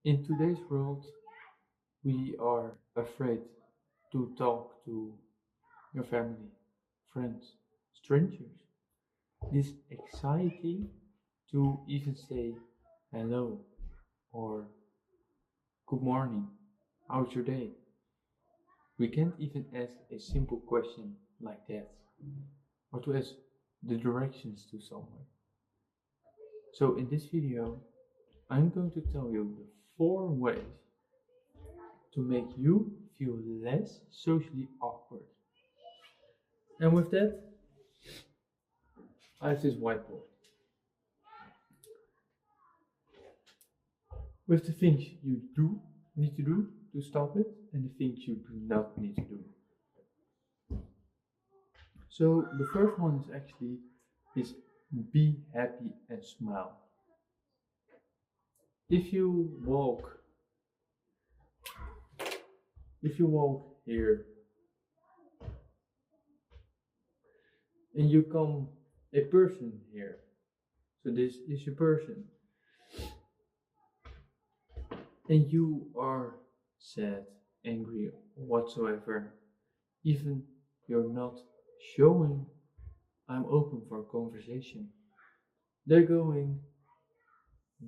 In today's world, we are afraid to talk to your family, friends, strangers. This anxiety to even say hello or good morning, how's your day? We can't even ask a simple question like that or to ask the directions to somewhere. So in this video, I'm going to tell you the 4 ways to make you feel less socially awkward. And with that, I have this whiteboard with the things you do need to do to stop it and the things you do not need to do. So the first one is be happy and smile. If you walk here and you come a person here, so this is your person, and you are sad, angry, whatsoever, even you're not showing I'm open for conversation, they're going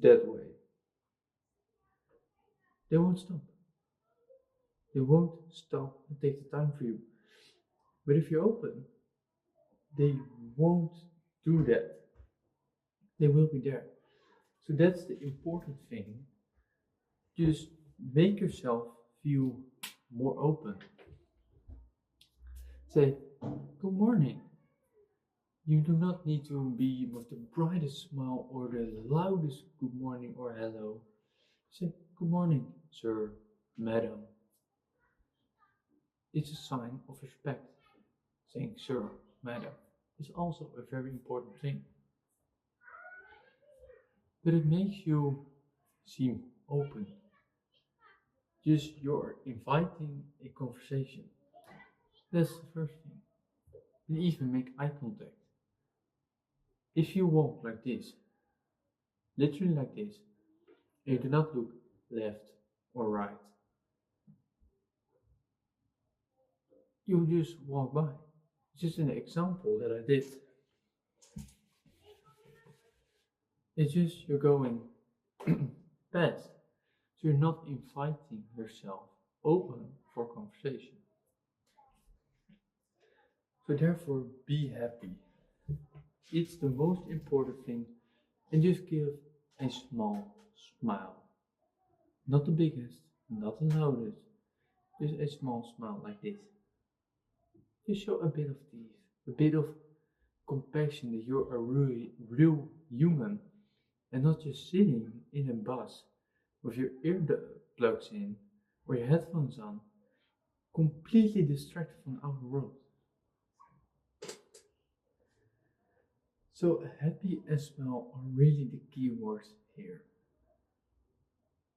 that way. They won't stop. They won't stop and take the time for you. But if you're open, they won't do that. They will be there. So that's the important thing. Just make yourself feel more open. Say, good morning. You do not need to be with the brightest smile or the loudest good morning or hello. Say, good morning, sir, madam. It's a sign of respect. Saying sir, madam is also a very important thing. But it makes you seem open. Just you're inviting a conversation. That's the first thing. And even make eye contact. If you walk like this, literally like this, and you do not look left or right, you just walk by. It's just an example that I did. It's just you're going past. So you're not inviting yourself open for conversation. So therefore, be happy. It's the most important thing. And just give a small smile. Not the biggest, not the loudest. Just a small smile like this. Just show a bit of teeth, a bit of compassion that you're a real human and not just sitting in a bus with your earplugs in or your headphones on, completely distracted from our world. So happy and smile are really the key words here.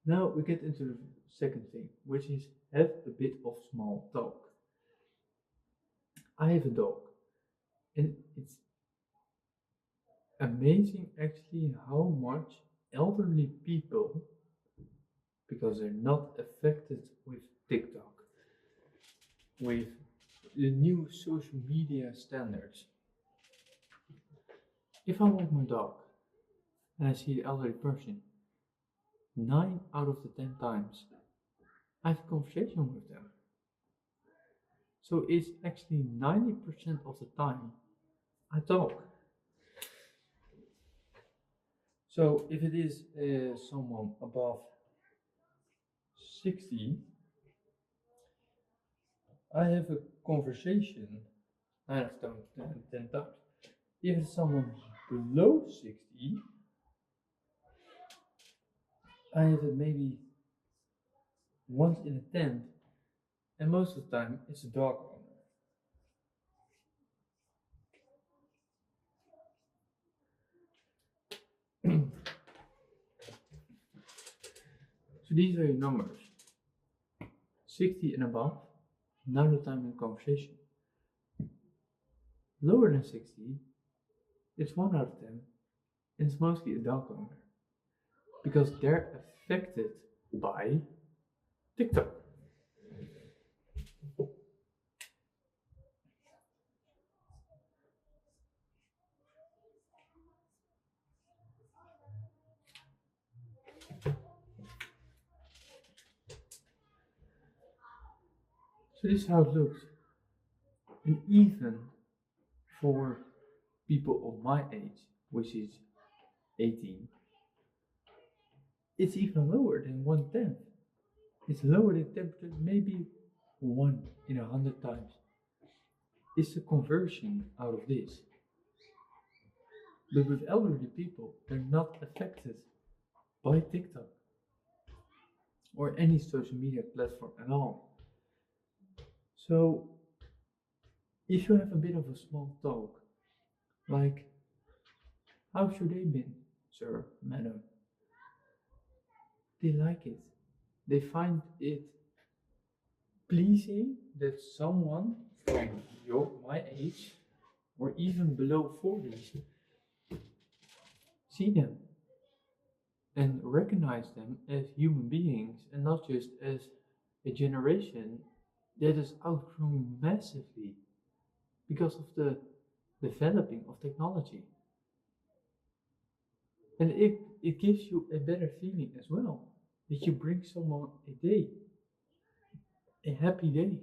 Now we get into the second thing, which is have a bit of small talk. I have a dog, and it's amazing actually how much elderly people, because they're not affected with TikTok, with the new social media standards. If I walk my dog and I see the elderly person, 9 out of the 10 times I have a conversation with them. So it's actually 90% of the time I talk. So if it is someone above 60, I have a conversation 9 out of 10 times. If it's someone below 60, I have it maybe once in a 10, and most of the time it's a dog owner. So these are your numbers. 60 and above, 9 of the time in conversation. Lower than 60, it's 1 out of 10, and it's mostly a dog owner. Because they're affected by TikTok. So this is how it looks. And even for people of my age, which is 18, it's even lower than 1/10. It's lower than 10%, maybe 1 in 100 times. It's the conversion out of this. But with elderly people, they're not affected by TikTok or any social media platform at all. So if you have a bit of a small talk, like, how's your day been, sir, madam? They like it. They find it pleasing that someone from my age or even below 40 see them and recognize them as human beings and not just as a generation that is outgrown massively because of the developing of technology. And it gives you a better feeling as well that you bring someone a happy day.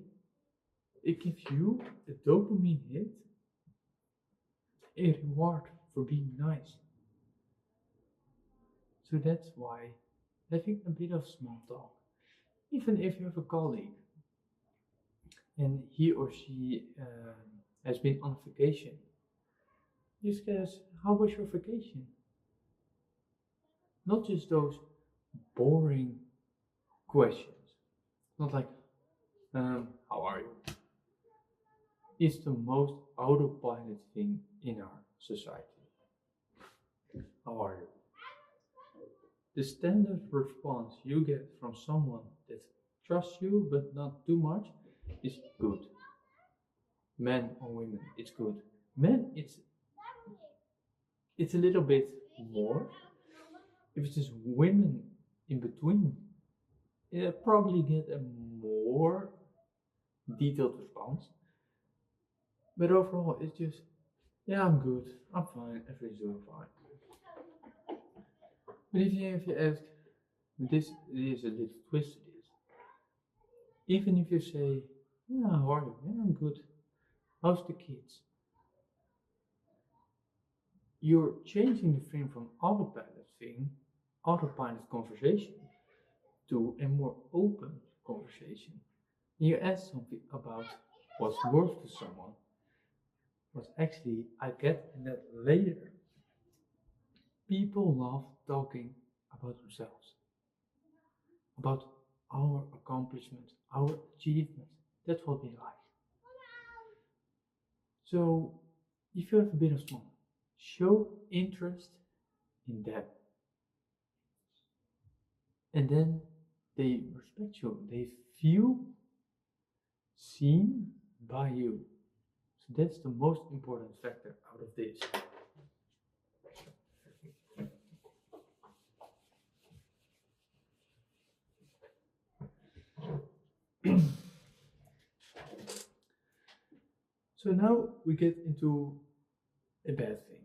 It gives you a dopamine hit, a reward for being nice. So that's why having a bit of small talk, even if you have a colleague and he or she has been on vacation, just ask, how was your vacation? Not just those boring questions. Not like, how are you? It's the most autopilot thing in our society. How are you? The standard response you get from someone that trusts you but not too much is good. Men or women, it's good. Men, it's a little bit more. If it's just women in between, you probably get a more detailed response. But overall, it's just, yeah, I'm good, I'm fine, everything's doing fine. But if you ask, this is a little twist to this. Even if you say, yeah, how are you? Yeah, I'm good. How's the kids? You're changing the frame from autopilot conversation, to a more open conversation. You ask something about what's worth to someone, what actually I get in that later. People love talking about themselves, about our accomplishments, our achievements. That's what we like. So, if you have a bit of fun, show interest in them. And then they respect you, they feel seen by you. So that's the most important factor out of this. So now we get into a bad thing.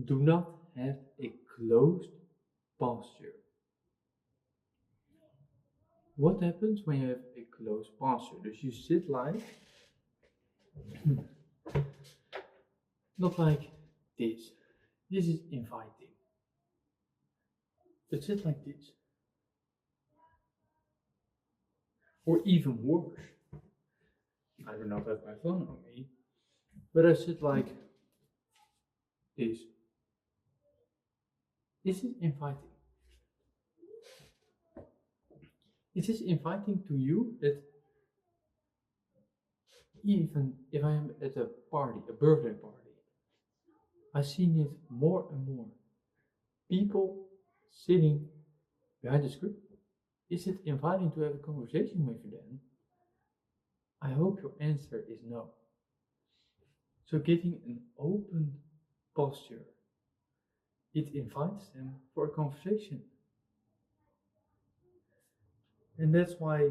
Do not have a closed posture. What happens when you have a closed posture? Dus you sit like, not like this. This is inviting. But sit like this. Or even worse. I do not have my phone on me, but I sit like this. This is inviting. It is inviting to you that even if I am at a party, a birthday party, I've seen it more and more. People sitting behind the screen. Is it inviting to have a conversation with you then? I hope your answer is no. So giving an open posture, it invites them for a conversation. And that's why,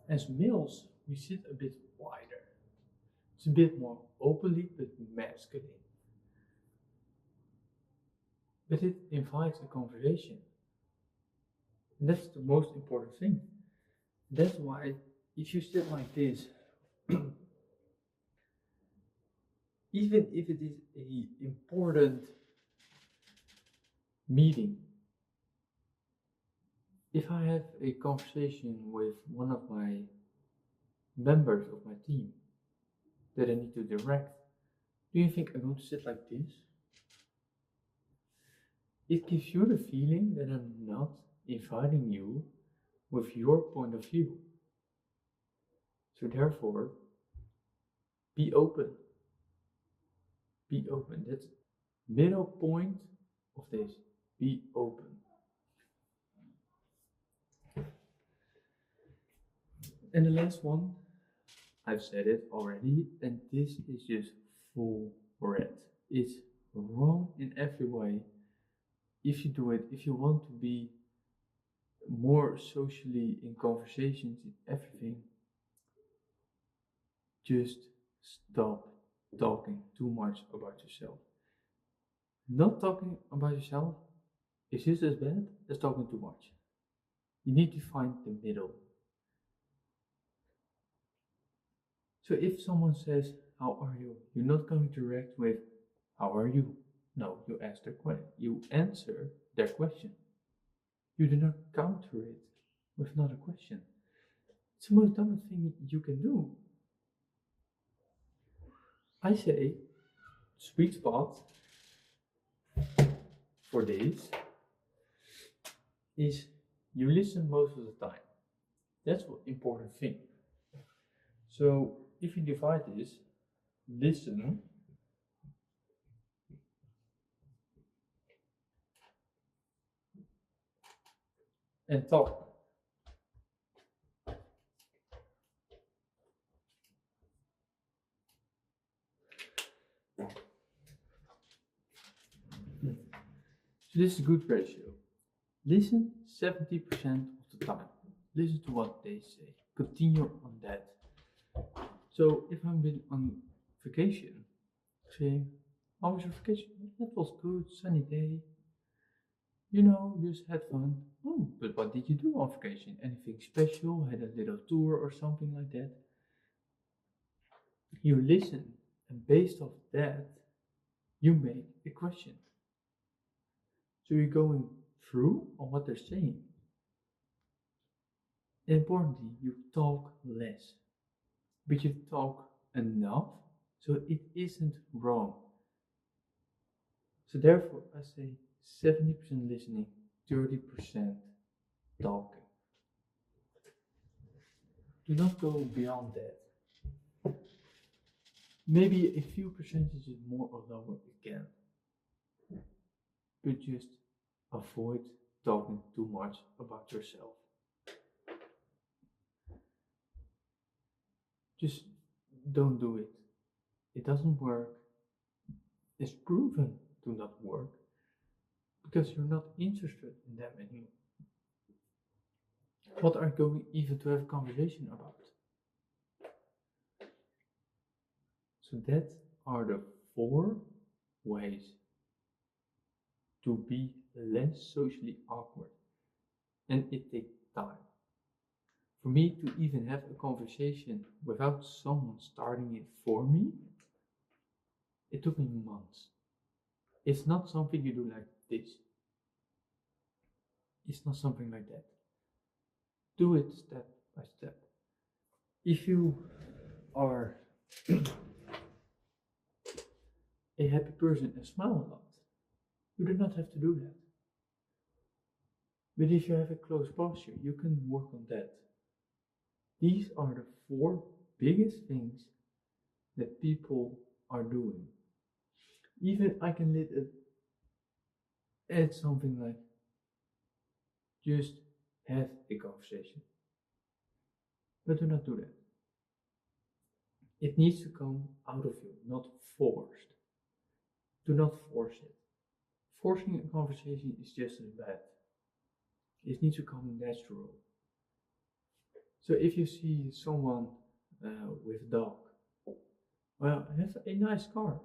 as males, we sit a bit wider. It's a bit more openly but masculine. But it invites a conversation. And that's the most important thing. That's why if you sit like this, even if it is an important meeting, if I have a conversation with one of my members of my team that I need to direct, do you think I'm going to sit like this? It gives you the feeling that I'm not inviting you with your point of view. So therefore, be open. Be open. That's middle point of this. Be open. And the last one, I've said it already, and this is just full red. It's wrong in every way. If you do it, if you want to be more socially in conversations, in everything, just stop talking too much about yourself. Not talking about yourself is just as bad as talking too much. You need to find the middle. So if someone says, "How are you?" you're not going to react with, "How are you?" No, you ask their question. You answer their question. You do not counter it with another question. It's the most dumbest thing you can do. I say, sweet spot for this is you listen most of the time. That's an important thing. So if you divide this, listen and talk. So this is a good ratio. Listen 70% of the time. Listen to what they say. Continue on that. So if I've been on vacation, say, "How was your vacation?" "That was good, sunny day. Just had fun." "Oh, but what did you do on vacation? Anything special? Had a little tour or something like that?" You listen, and based off that, you make a question. So you're going through on what they're saying. Importantly, you talk less, but you talk enough so it isn't wrong. So therefore, I say 70% listening, 30% talking. Do not go beyond that. Maybe a few percentages more or lower again, but just avoid talking too much about yourself. Just don't do it. It doesn't work. It's proven to not work because you're not interested in them anymore. What are you going even to have a conversation about? So that are the 4 ways to be less socially awkward. And it takes time. For me to even have a conversation without someone starting it for me, it took me months. It's not something you do like this. It's not something like that. Do it step by step. If you are a happy person and smile a lot, you do not have to do that. But if you have a close posture, you can work on that. These are the 4 biggest things that people are doing. Even I can add something like, just have a conversation. But do not do that. It needs to come out of you, not forced. Do not force it. Forcing a conversation is just as bad. It needs to come natural. So if you see someone with a dog, well, have a nice car.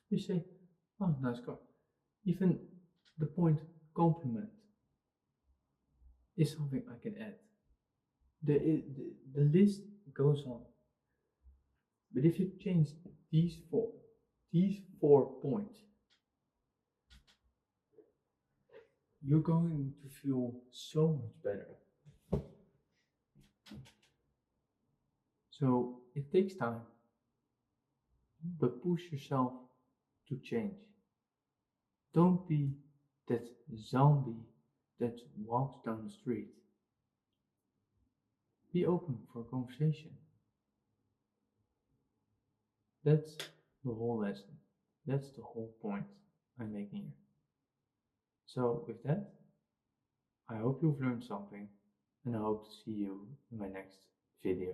You say, oh, nice car. Even the point compliment is something I can add. The list goes on. But if you change these four points, you're going to feel so much better. So it takes time, but push yourself to change. Don't be that zombie that walks down the street. Be open for conversation. That's the whole lesson. That's the whole point I'm making here. So with that, I hope you've learned something, and I hope to see you in my next video.